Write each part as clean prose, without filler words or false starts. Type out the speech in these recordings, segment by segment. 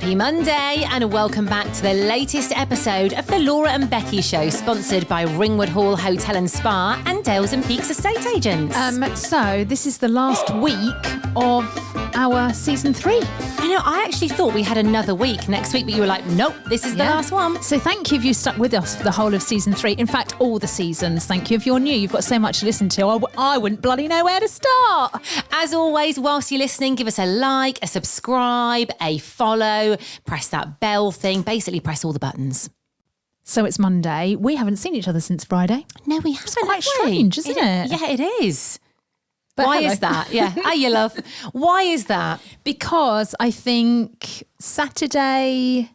Happy Monday and welcome back to the latest episode of the Laura and Becky Show, sponsored by Ringwood Hall Hotel and Spa and Dales and Peaks Estate Agents. So this is the last week of our season 3. I know, I actually thought we had another week next week, but you were like, nope, this is the last one. So thank you if you stuck with us for the whole of season 3. In fact, all the seasons. Thank you if you're new. You've got so much to listen to. I wouldn't bloody know where to start. As always, whilst you're listening, give us a like, a subscribe, a follow, press that bell thing, basically press all the buttons. So it's Monday. We haven't seen each other since Friday. No, we haven't. It's quite strange, isn't it? Yeah, it is. But why hello. is that? Yeah. Hi, you love. Why is that? Because I think Saturday...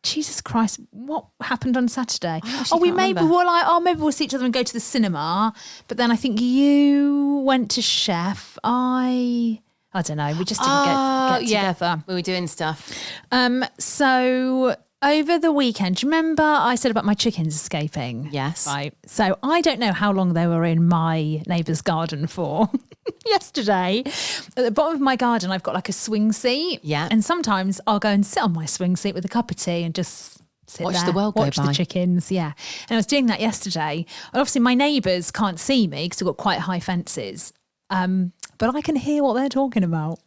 Jesus Christ, what happened on Saturday? Maybe we'll see each other and go to the cinema. But then I think you went to Chef. I don't know. We just didn't get together. We were doing stuff. So over the weekend, do you remember I said about my chickens escaping? Yes. Right. So I don't know how long they were in my neighbour's garden for. Yesterday, at the bottom of my garden, I've got like a swing seat. Yeah. And sometimes I'll go and sit on my swing seat with a cup of tea and just sit Watch there, the world go watch by. the chickens. Yeah. And I was doing that yesterday. And obviously my neighbours can't see me because we've got quite high fences. But I can hear what they're talking about.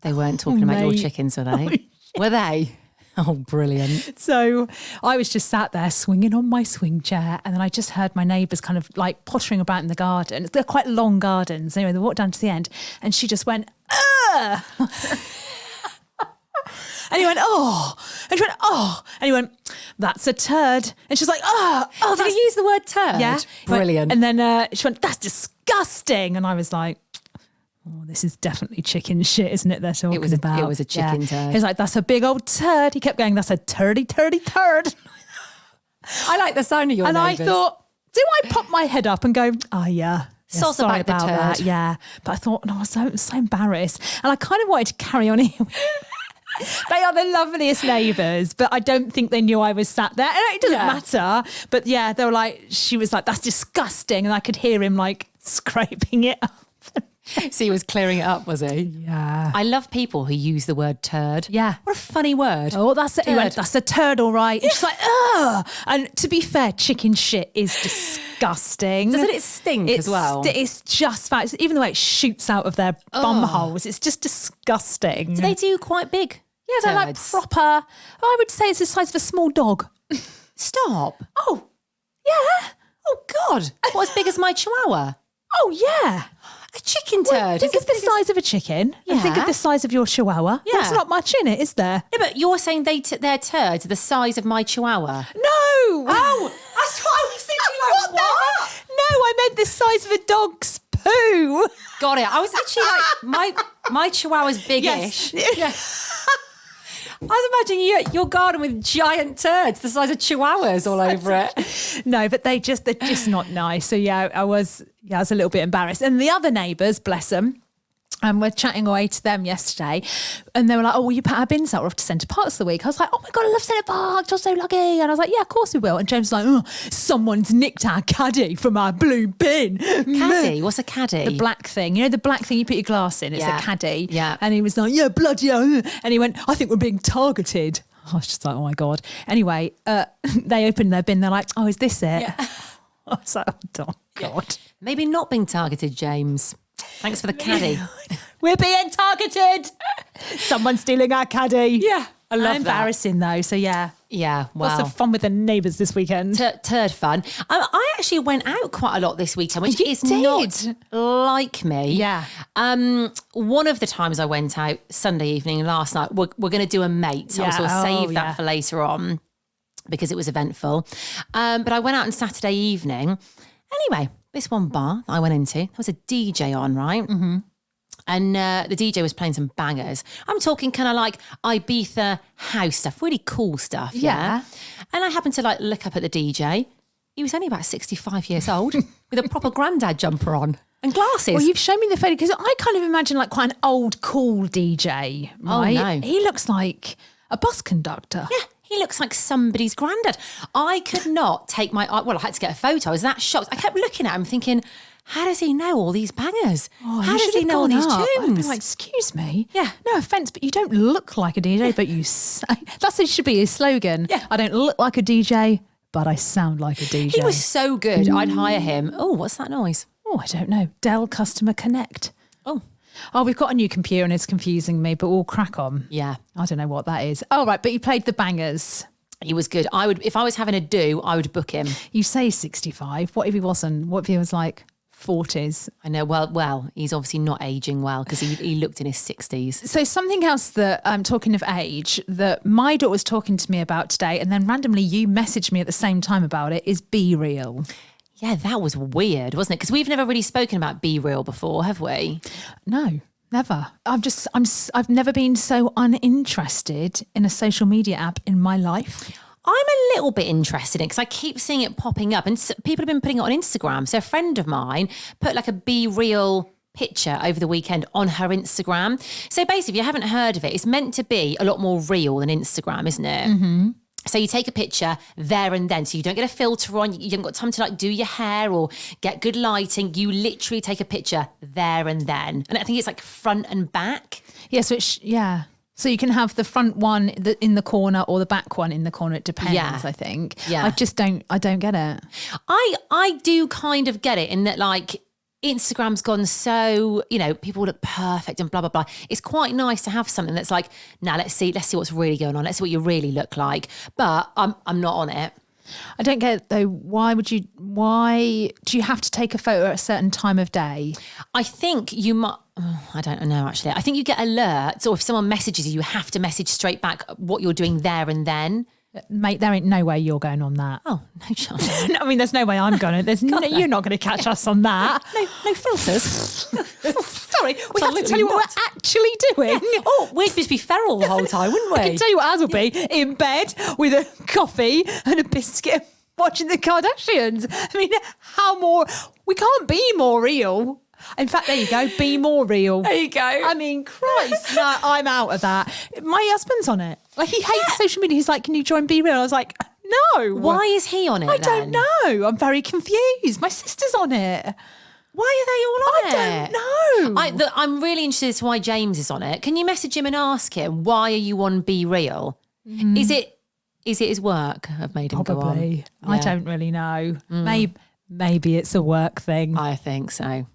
They weren't talking about your mate. chickens, were they? Were they? Oh, brilliant. So I was just sat there swinging on my swing chair, and then I just heard my neighbours kind of like pottering about in the garden. They're quite long gardens. Anyway, they walked down to the end and she just went, ugh. And he went, oh. And she went, oh. And he went, that's a turd. And she's like, oh. Did he use the word turd? Yeah. Brilliant. And then she went, that's disgusting. And I was like, oh, this is definitely chicken shit, isn't it? They're talking about. It was a chicken turd. He's like, that's a big old turd. He kept going, that's a turdy turd. I like the sound of your And neighbours. I thought, do I pop my head up and go, oh, yeah. Soz Sorry about the that. turd. Yeah. But I thought, no, I was so embarrassed. And I kind of wanted to carry on here. They are the loveliest neighbours, but I don't think they knew I was sat there. And it doesn't matter. But yeah, they were like, she was like, that's disgusting. And I could hear him like scraping it up. So he was clearing it up, was he? Yeah. I love people who use the word turd. Yeah. What a funny word. Oh, that's it. He went, that's a turd, all right. And she's like, ugh. And to be fair, chicken shit is disgusting. Doesn't it stink as well? It's just fat. Even the way it shoots out of their bum holes, it's just disgusting. Do they do quite big? Yeah, they're like turds? proper. I would say it's the size of a small dog. Stop. Oh, yeah. Oh, God. What, as big as my chihuahua? Oh, yeah. A chicken turd. Think of the size of a chicken and think of Yeah. the size of your chihuahua. Yeah. There's not much in it, is there? Yeah, but you're saying their turds are the size of my chihuahua. No. Oh, that's what I was thinking. Like, what? No, I meant the size of a dog's poo. Got it. I was actually like, my chihuahua's big-ish. Yes. I was imagining your garden with giant turds the size of chihuahuas all over it. No, but they're just not nice. So yeah, I was a little bit embarrassed. And the other neighbours, bless them, we're chatting away to them yesterday, and they were like, "Oh, will you put our bins out? We're off to Centre Parks for the week." I was like, "Oh my God, I love Centre Parks. You're so lucky." And I was like, "Yeah, of course we will." And James was like, "Oh, someone's nicked our caddy from our blue bin." Caddy? What's a caddy? The black thing. You know, the black thing you put your glass in? It's Yeah. a caddy. Yeah. And he was like, "Yeah, bloody hell." And he went, "I think we're being targeted." I was just like, oh my God. Anyway, they opened their bin. They're like, "Oh, is this it?" Yeah. I was like, oh God. Maybe not being targeted, James. Thanks for the caddy. We're being targeted. Someone's stealing our caddy. Yeah, I love that. Embarrassing though. So yeah. Yeah, wow. Lots of fun with the neighbours this weekend. Turd fun. I actually went out quite a lot this weekend, which You is did? not like me. Yeah. One of the times I went out Sunday evening last night, we're going to do a mate. So Yeah. I'll save yeah. that for later on because it was eventful. But I went out on Saturday evening. Anyway, this one bar I went into, there was a DJ on, right? Mm-hmm. And the DJ was playing some bangers. I'm talking kind of like Ibiza house stuff, really cool stuff. Yeah. And I happened to like look up at the DJ. He was only about 65 years old with a proper granddad jumper on and glasses. Well, you've shown me the photo because I kind of imagine like quite an old, cool DJ, right? Oh, no. He looks like a bus conductor. Yeah, he looks like somebody's granddad. I could not take my eye. Well, I had to get a photo. I was that shocked. I kept looking at him thinking, how does he know all these bangers? Oh, how does he know all these I'd be tunes? like, excuse me. Yeah. No offence, but you don't look like a DJ, but you say. That's what should be his slogan. Yeah. I don't look like a DJ, but I sound like a DJ. He was so good. I'd hire him. Oh, what's that noise? Oh, I don't know. Dell Customer Connect. Oh, We've got a new computer and it's confusing me, but we'll crack on. yeah. I don't know what that is. Oh, right, but you played the bangers. He was good. If I was having a do, I would book him. You say 65. What if he wasn't? What if he was like 40s? I know. Well, he's obviously not aging well because he looked in his 60s. So something else that I'm talking of age that my daughter was talking to me about today, and then randomly you messaged me at the same time about it, is BeReal. Yeah, that was weird, wasn't it? Because we've never really spoken about BeReal before, have we? No, never. I've never been so uninterested in a social media app in my life. I'm a little bit interested in because I keep seeing it popping up and people have been putting it on Instagram. So a friend of mine put like a BeReal picture over the weekend on her Instagram. So basically, if you haven't heard of it, it's meant to be a lot more real than Instagram, isn't it? Mm-hmm. So you take a picture there and then. So you don't get a filter on. You haven't got time to like do your hair or get good lighting. You literally take a picture there and then. And I think it's like front and back. Yeah, so you can have the front one in the corner or the back one in the corner. It depends, Yeah. I think. Yeah. I don't get it. I do kind of get it in that like Instagram's gone so, people look perfect and blah, blah, blah. It's quite nice to have something that's like, now let's see what's really going on. Let's see what you really look like. But I'm not on it. I don't get it though. Why do you have to take a photo at a certain time of day? I think you might, I don't know actually. I think you get alerts or if someone messages you, you have to message straight back what you're doing there and then. Mate, there ain't no way you're going on that. Oh, no chance. I mean, there's no way I'm going to. You're not going to catch us on that. No filters. Sorry, we have to tell you what we're actually doing. Oh, we'd just be feral the whole time, wouldn't we? I can tell you what ours will be. In bed with a coffee and a biscuit watching the Kardashians. I mean, we can't be more real. In fact, there you go. Be more real. There you go. I mean, Christ, no, I'm out of that. My husband's on it. Like, he hates social media. He's like, can you join BeReal? I was like, no. Why is he on it I then? don't know. I'm very confused. My sister's on it. Why are they all on it? I don't know. I'm really interested as to why James is on it. Can you message him and ask him, why are you on BeReal? Is it his work have made him go on? Probably. Yeah. I don't really know. Maybe it's a work thing. I think so.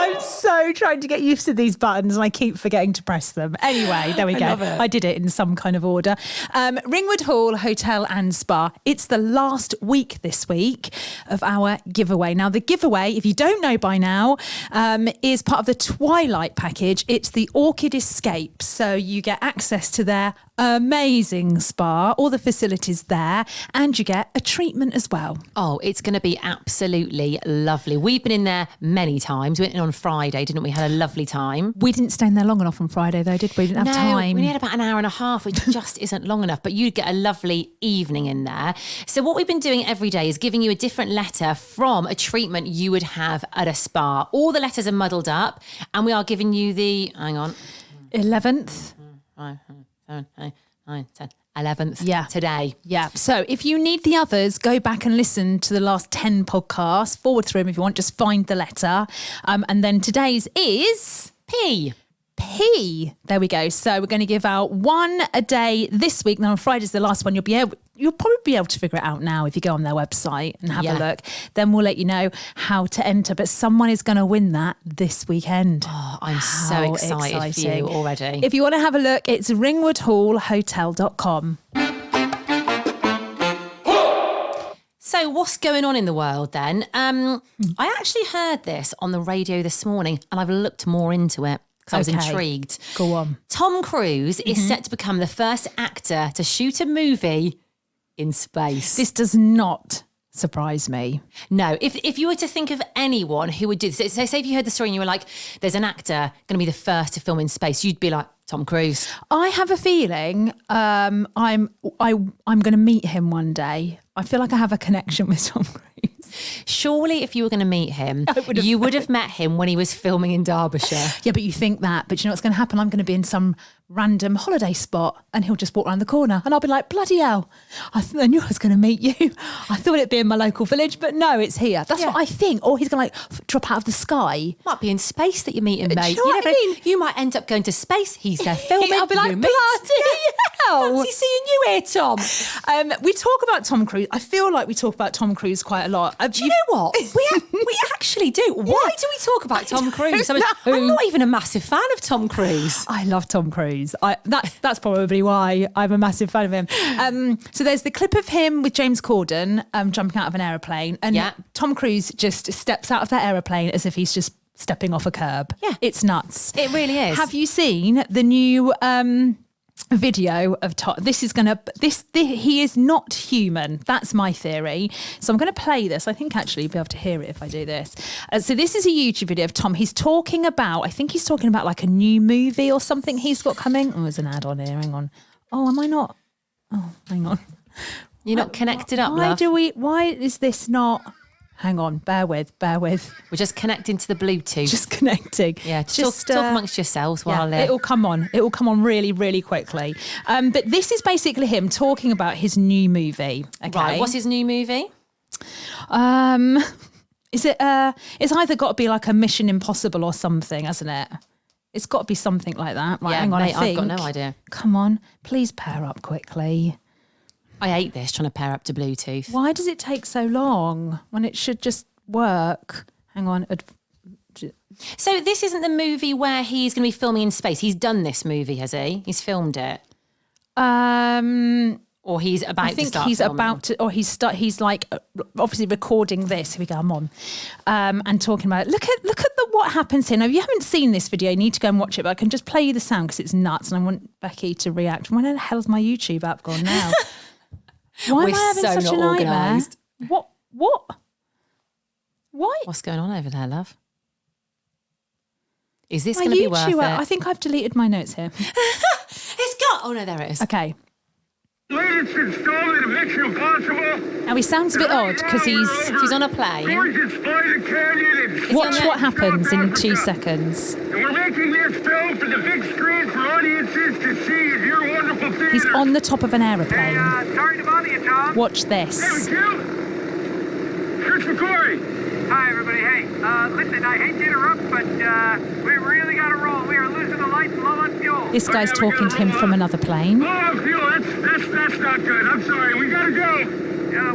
I'm so trying to get used to these buttons and I keep forgetting to press them. Anyway, there we go. love it. I did it in some kind of order. Ringwood Hall Hotel and Spa. It's the last week this week of our giveaway. Now, the giveaway, if you don't know by now, is part of the Twilight package. It's the Orchid Escape. So you get access to their amazing spa, all the facilities there, and you get a treatment as well. Oh, it's going to be absolutely lovely. We've been in there many times. We went in on Friday, didn't we? Had a lovely time. We didn't stay in there long enough on Friday, though, did we? We didn't have time. We had about an hour and a half, which just isn't long enough, but you'd get a lovely evening in there. So what we've been doing every day is giving you a different letter from a treatment you would have at a spa. All the letters are muddled up, and we are giving you the, 11th. 9, 10, 11th today. Yeah. So if you need the others, go back and listen to the last 10 podcasts, forward through them if you want, just find the letter. And then today's is P. There we go. So we're going to give out one a day this week. Now on Friday's the last one. You'll probably be able to figure it out now if you go on their website and have a look. Then we'll let you know how to enter. But someone is going to win that this weekend. Oh, I'm so excited for you already. If you want to have a look, it's ringwoodhallhotel.com. So what's going on in the world then? I actually heard this on the radio this morning and I've looked more into it. I was intrigued. Go on. Tom Cruise is set to become the first actor to shoot a movie in space. This does not surprise me. No, if you were to think of anyone who would do this, so say if you heard the story and you were like, there's an actor going to be the first to film in space, you'd be like, Tom Cruise. I have a feeling I'm going to meet him one day. I feel like I have a connection with Tom Cruise. Surely if you were going to meet him, you would have met him when he was filming in Derbyshire. Yeah, but you think that. But you know what's going to happen? I'm going to be in some random holiday spot and he'll just walk around the corner and I'll be like, bloody hell, I knew I was going to meet you. I thought it'd be in my local village, but no, it's here. That's what I think. Or he's going to like drop out of the sky. Might be in space that you're meeting, mate. Do you know what I mean? You might end up going to space. He's there filming. I'll be like, bloody hell. Fancy seeing you here, Tom. We talk about Tom Cruise. I feel like we talk about Tom Cruise quite a lot. Do you know what? We actually do. Why do we talk about Tom Cruise? I'm not even a massive fan of Tom Cruise. I love Tom Cruise. That's probably why I'm a massive fan of him. So there's the clip of him with James Corden jumping out of an aeroplane, and Tom Cruise just steps out of that aeroplane as if he's just stepping off a curb. Yeah, it's nuts. It really is. Have you seen the new video of Tom? He is not human. That's my theory. So I'm going to play this. I think actually you'll be able to hear it if I do this. So this is a YouTube video of Tom. He's talking about like a new movie or something he's got coming. Oh, there's an ad on here. Hang on. Oh, am I not? Oh, hang on. You're not connected up, love. Why is this not? Hang on, bear with. We're just connecting to the Bluetooth. Just connecting. Yeah, talk amongst yourselves while... It'll come on. It will come on really, really quickly. But this is basically him talking about his new movie. Okay? Right, what's his new movie? Is it... it's either got to be like a Mission Impossible or something, hasn't it? It's got to be something like that. Right, hang on, mate, I've got no idea. Come on, please pair up quickly. I hate this, trying to pair up to Bluetooth. Why does it take so long when it should just work? Hang on. So this isn't the movie where he's going to be filming in space. He's done this movie, has he? He's filmed it. Or he's about to start filming. He's like obviously recording this. Here we go, I'm on. And talking about it. Look at what happens here. Now, if you haven't seen this video, you need to go and watch it, but I can just play you the sound because it's nuts and I want Becky to react. Where the hell's my YouTube app gone now? Why am I having such a nightmare? Organised. What? Why? What's going on over there, love? Is this going to be worth it? I think I've deleted my notes here. It's got... Oh, no, there it is. Okay. Latest installment of Mission Impossible. Now, he sounds a bit odd because he's on a plane. Watch what happens in 2 seconds. And we're making this film for the big screen for audiences to see in your wonderful theater. He's on the top of an aeroplane. Sorry to bother you, Tom. Watch this. Hey, Chris McCoy. Hi, everybody. Hey, listen, I hate to interrupt, but we really got to roll. We are losing the lights and low on fuel. This guy's talking to him from another plane. Oh, fuel. That's not good. I'm sorry. We got to go.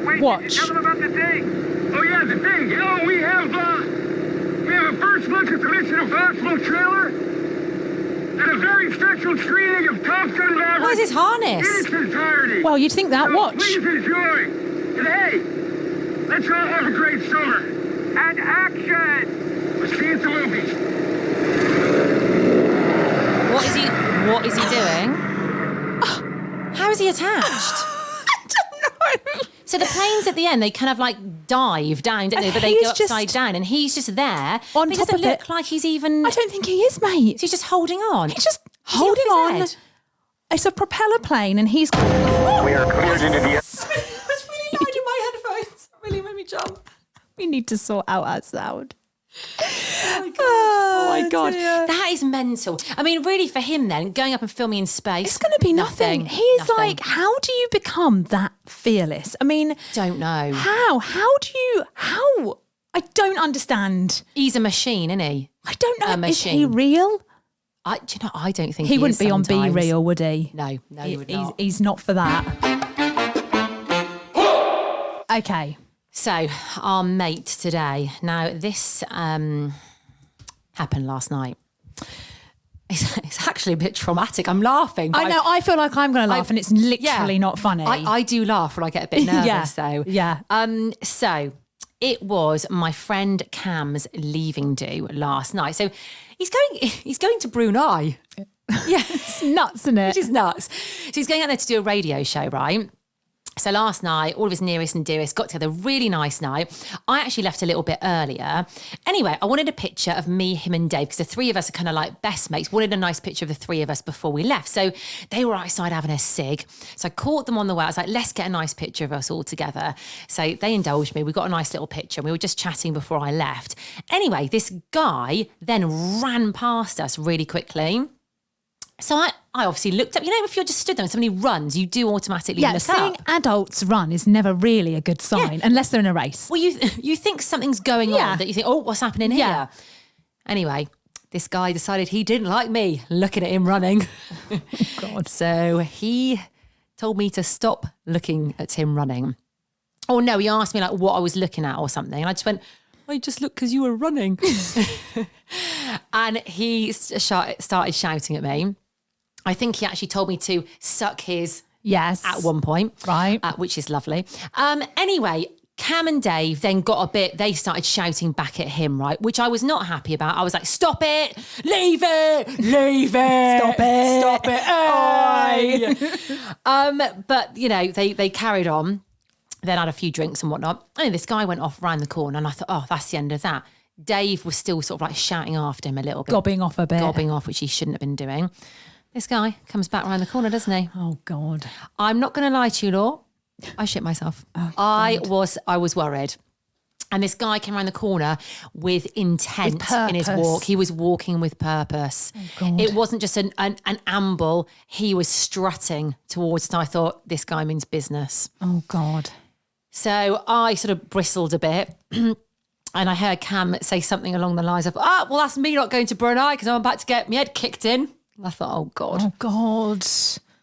Wait, watch. Tell them about the thing. Oh, yeah, the thing. You know, we have a first look at the Mission Impossible trailer and a very special screening of Top Gun Maverick. What is his harness? In its entirety. Well, you'd think that. So watch. Please enjoy. And hey, let's all have a great summer. And action. We'll see you at the movies. What is he doing? How is he attached? I don't know. So the planes at the end, they kind of like dive down, don't they? But they go upside down, and he's just there. On top of it. Doesn't look like he's even... I don't think he is, mate. So he's just holding on. He's just holding on. It's a propeller plane, and he's... We are cleared into the... It's really loud in my headphones. It really made me jump. We need to sort out our sound. Oh my God. Dear. That is mental. I mean, really, for him then, going up and filming in space. It's going to be nothing. He's like, how do you become that fearless? I mean... Don't know. How? How? I don't understand. He's a machine, isn't he? I don't know. A machine. Is he real? Do you know, I don't think he wouldn't be sometimes. on BeReal, would he? No, he would not. He's not for that. Okay. So, our mate today. Now, this happened last night. It's actually a bit traumatic. I'm laughing. I know. I feel like I'm going to laugh, and it's literally not funny. I do laugh when I get a bit nervous, though. Yeah. So, it was my friend Cam's leaving do last night. So, he's going to Brunei. Yeah, it's nuts, isn't it? Which is nuts. So, he's going out there to do a radio show, right? So last night, all of his nearest and dearest got together, really nice night. I actually left a little bit earlier. Anyway, I wanted a picture of me, him and Dave, because the three of us are kind of like best mates. Wanted a nice picture of the three of us before we left. So they were outside having a cig. So I caught them on the way. I was like, let's get a nice picture of us all together. So they indulged me. We got a nice little picture. We were just chatting before I left. Anyway, this guy then ran past us really quickly. So I obviously looked up. You know, if you're just stood there and somebody runs, you do automatically look seeing up. adults run is never really a good sign unless they're in a race. Well, you think something's going on, that you think, oh, what's happening here? Yeah. Anyway, this guy decided he didn't like me looking at him running. Oh, God. So he told me to stop looking at him running. Oh, no, he asked me like what I was looking at or something. And I just went, I just looked because you were running. And he started shouting at me. I think he actually told me to suck his at one point. Right. Which is lovely. Anyway, Cam and Dave then they started shouting back at him, right? Which I was not happy about. I was like, stop it, leave it, stop it. But, you know, they carried on, then had a few drinks and whatnot. And this guy went off round the corner and I thought, oh, that's the end of that. Dave was still sort of like shouting after him a little bit. Gobbing off a bit. Gobbing off, which he shouldn't have been doing. This guy comes back around the corner, doesn't he? Oh, God. I'm not going to lie to you, Laura. I shit myself. Oh, I was worried. And this guy came around the corner with intent in his walk. He was walking with purpose. Oh, God. It wasn't just an amble. He was strutting towards it. And I thought, this guy means business. Oh, God. So I sort of bristled a bit. And I heard Cam say something along the lines of, well, that's me not going to Brunei because I'm about to get my head kicked in. I thought, oh, God. Oh, God.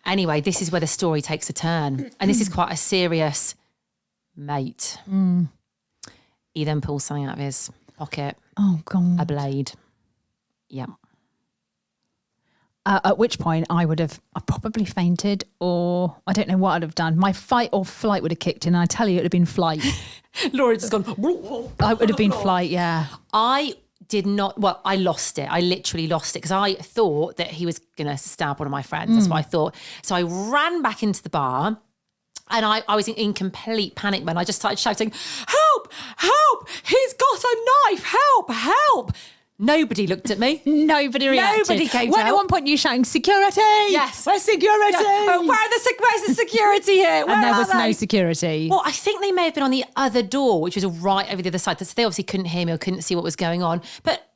Anyway, this is where the story takes a turn. And this is quite a serious mate. He then pulls something out of his pocket. Oh, God. A blade. Yeah. At which point I probably fainted, or I don't know what I'd have done. My fight or flight would have kicked in. And I tell you, it would have been flight. Laura just gone. I would have been flight, yeah. I did not, well, I lost it. I literally lost it because I thought that he was going to stab one of my friends. That's what I thought. So I ran back into the bar and I was in complete panic when I just started shouting, help, help, he's got a knife, help, help. Nobody looked at me. Nobody reacted. Nobody came to When at help. one point you shouting, security! Yes. Where's security? Yeah. Where's the security here? Where And there are was no they? security. Well, I think they may have been on the other door, which was right over the other side. So they obviously couldn't hear me or couldn't see what was going on. But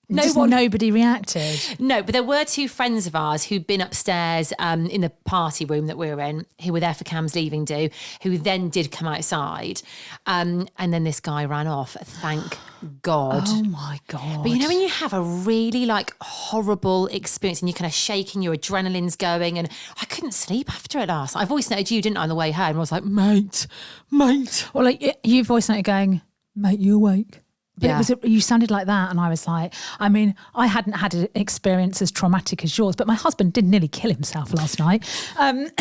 Nobody reacted. No, but there were two friends of ours who'd been upstairs in the party room that we were in, who were there for Cam's leaving do, who then did come outside. And then this guy ran off, thank God. Oh, my God. But you know when you have a really horrible experience and you're kind of shaking, your adrenaline's going, and I couldn't sleep after it last night. I voice noted you, didn't I, on the way home? I was like, mate. Well, you voice noted going, mate, you awake? But Yeah. you sounded like that, and I was like, I mean, I hadn't had an experience as traumatic as yours, but my husband did nearly kill himself last night,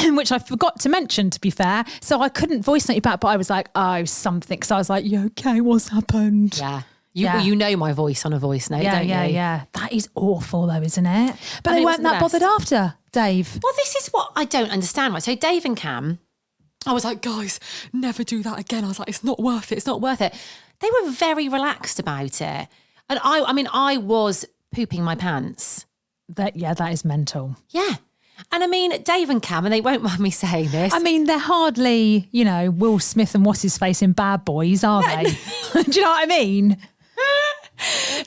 which I forgot to mention, to be fair. So I couldn't voice note you back, but I was like, oh, something. So I was like, you okay? What's happened? Yeah. Yeah. You know my voice on a voice note, don't you? Yeah. That is awful, though, isn't it? But And they it weren't wasn't the that bothered best. after, Dave. Well, this is what I don't understand, right? So Dave and Cam, I was like, guys, never do that again. I was like, it's not worth it. It's not worth it. They were very relaxed about it. And I was pooping my pants. That is mental. Yeah. And I mean, Dave and Cam, and they won't mind me saying this. I mean, they're hardly, Will Smith and what's his face in Bad Boys, are they? Do you know what I mean?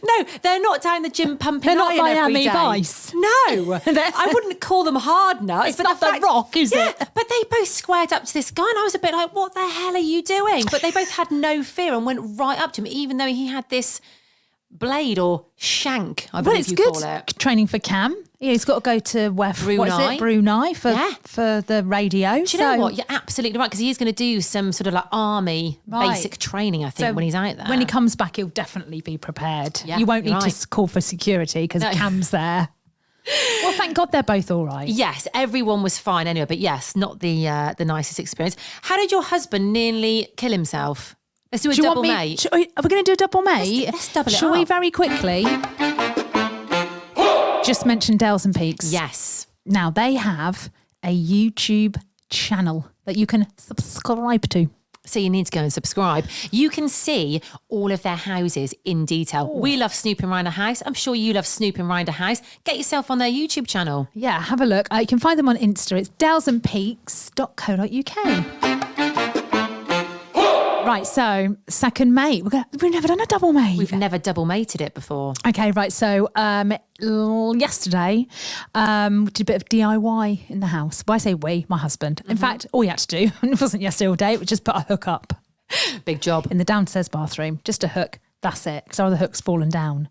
No, they're not down the gym pumping They're not iron every Miami day. Vice. No, I wouldn't call them hard nuts. It's not The Rock, is it? But they both squared up to this guy and I was a bit like, what the hell are you doing? But they both had no fear and went right up to him, even though he had this blade or shank, I Well, believe it's you good call it. training for Cam. Yeah, he's got to go to Brunei. Brunei for Yeah. for the radio. Do you know what? You're absolutely right, because he is going to do some sort of army Right. basic training, I think, when he's out there. When he comes back, he'll definitely be prepared. Yeah, you won't you're need right. to call for security because No. Cam's there. Well, thank God they're both all right. Yes, everyone was fine anyway, but yes, not the nicest experience. How did your husband nearly kill himself? Let's do a Do you double want me? mate. Are we going to do a double mate? Let's double it Shall we up. very quickly just mention Dales and Peaks? Yes. Now, they have a YouTube channel that you can subscribe to. So you need to go and subscribe. You can see all of their houses in detail. We love snooping around a house. I'm sure you love snooping around a house. Get yourself on their YouTube channel. Yeah, have a look. You can find them on Insta. It's dalesandpeaks.co.uk. Right, so second mate. We've never done a double mate. We've never double mated it before. Okay, right. So yesterday, we did a bit of DIY in the house. Well, I say we, my husband. In fact, all he had to do, it wasn't yesterday all day, it was just put a hook up. Big job. In the downstairs bathroom, just a hook. That's it, because our other hook's fallen down.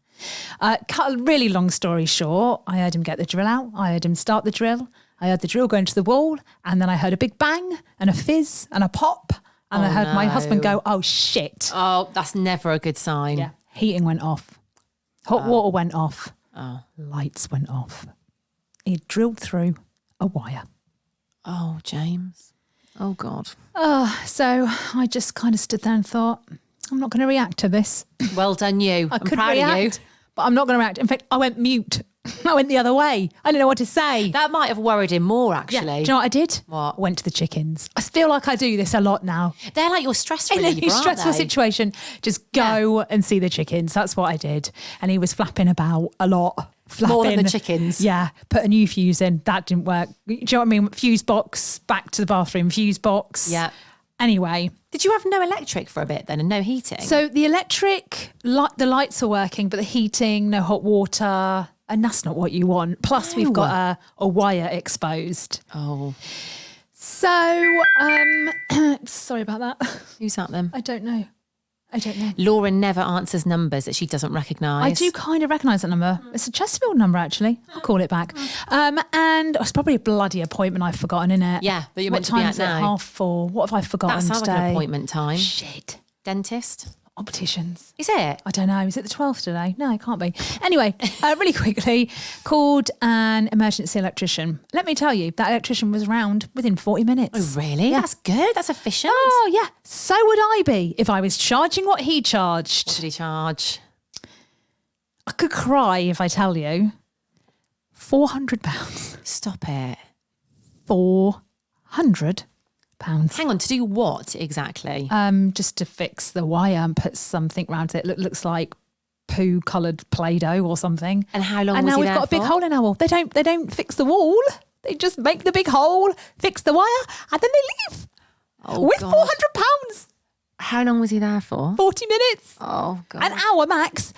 Cut a really long story short, I heard him get the drill out. I heard him start the drill. I heard the drill go into the wall, and then I heard a big bang and a fizz and a pop. And I heard my husband go, oh, shit. Oh, that's never a good sign. Yeah. Heating went off. Hot water went off. Lights went off. He drilled through a wire. Oh, James. Oh, God. So I just kind of stood there and thought, I'm not going to react to this. Well done, you. I'm proud of you. But I'm not going to react. In fact, I went mute. I went the other way. I didn't know what to say. That might have worried him more, actually. Yeah. Do you know what I did? What? Went to the chickens. I feel like I do this a lot now. They're like your stress reliever, In any stressful situation, just go and see the chickens. That's what I did. And he was flapping about a lot. More than the chickens. Yeah. Put a new fuse in. That didn't work. Do you know what I mean? Fuse box, back to the bathroom, fuse box. Yeah. Anyway. Did you have no electric for a bit then and no heating? So the electric, the lights are working, but the heating, no hot water, and that's not what you want. Plus we've got a wire exposed. Oh. So, sorry about that. Who's that then? I don't know. Laura never answers numbers that she doesn't recognise. I do kind of recognise that number. It's a Chesterfield number, actually. I'll call it back. And it's probably a bloody appointment I've forgotten, innit? Yeah, that you're what meant to be time at is it? now. 4:30. What have I forgotten That sounds today? like an appointment time. Shit. Dentist? Opticians. Is it? I don't know. Is it the 12th today? No, it can't be. Anyway, really quickly, called an emergency electrician. Let me tell you, that electrician was round within 40 minutes. Oh, really? Yeah. That's good. That's efficient. Oh, yeah. So would I be if I was charging what he charged. What did he charge? I could cry if I tell you. £400. Stop it. £400. Hang on, to do what exactly? Just to fix the wire and put something around it. Looks like poo-coloured Play-Doh or something. And how long and was now he we've there got a big for? hole in our wall. They don't fix the wall. They just make the big hole, fix the wire, and then they leave. Oh, with God. £400. How long was he there for? 40 minutes. Oh, God. An hour max.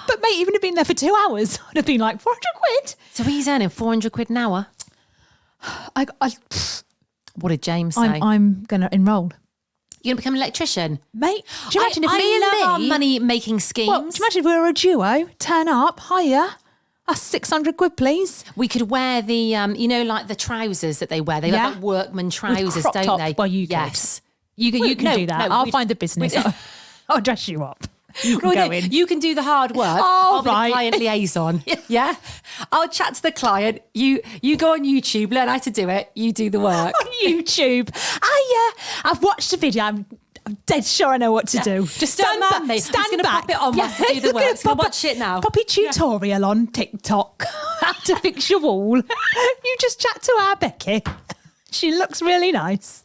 But mate, even if he'd been there for 2 hours, I'd have been like, 400 quid. So he's earning 400 quid an hour? What did James say? I'm going to enrol. You're going to become an electrician? Mate, do you imagine if I me and love our me... money-making schemes. Well, do you imagine if we were a duo, turn up, hire, that's 600 quid, please. We could wear the, you know, like the trousers that they wear. They have like workman trousers, crop don't top. they? Well, you could. Yes. You can do that. I'll find the business. I'll dress you up. You can go in. You can do the hard work. Oh, I'll be the client liaison. Yeah. I'll chat to the client. You go on YouTube, learn how to do it. You do the work. On YouTube. I've watched the video. I'm dead sure I know what to do. Just stand back. I'm just going to pop it on whilst I do the work. I'm going to watch it now. Pop a tutorial on TikTok. How to fix your wall. You just chat to our Becky. She looks really nice.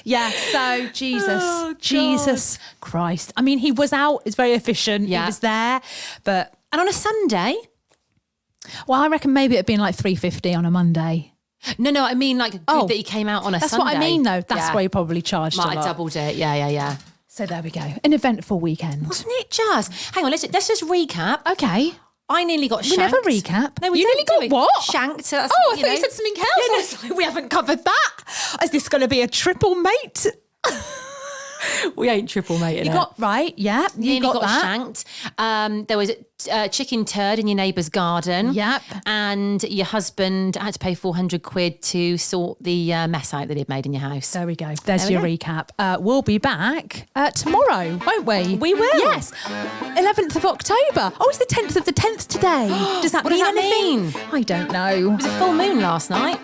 Yeah, so Jesus Christ. I mean, he was out, it's very efficient. Yeah. He was there, but... And on a Sunday? Well, I reckon maybe it'd been like $350 on a Monday. No, I mean like good that he came out on a That's Sunday. what I mean, though. That's why he probably charged Might a have lot. doubled it. Yeah. So there we go. An eventful weekend. Wasn't it just? Hang on, let's just recap. Okay. I nearly got shanked. We never recap. No, we You don't, nearly do got we? what? Shanked. So that's, Oh, I thought you said something else. Yeah, I was like, we haven't covered that. Is this going to be a triple mate? We ain't triple mating. You got right, yeah. You got that. shanked. There was a chicken turd in your neighbour's garden. Yep. And your husband had to pay 400 quid to sort the mess out that he'd made in your house. There we go. There's There your we recap. We'll be back tomorrow, won't we? We will. Yes. 11th of October. Oh, it's the 10th of the 10th today. Does that What mean does that anything? mean? I don't know. It was a full moon last night.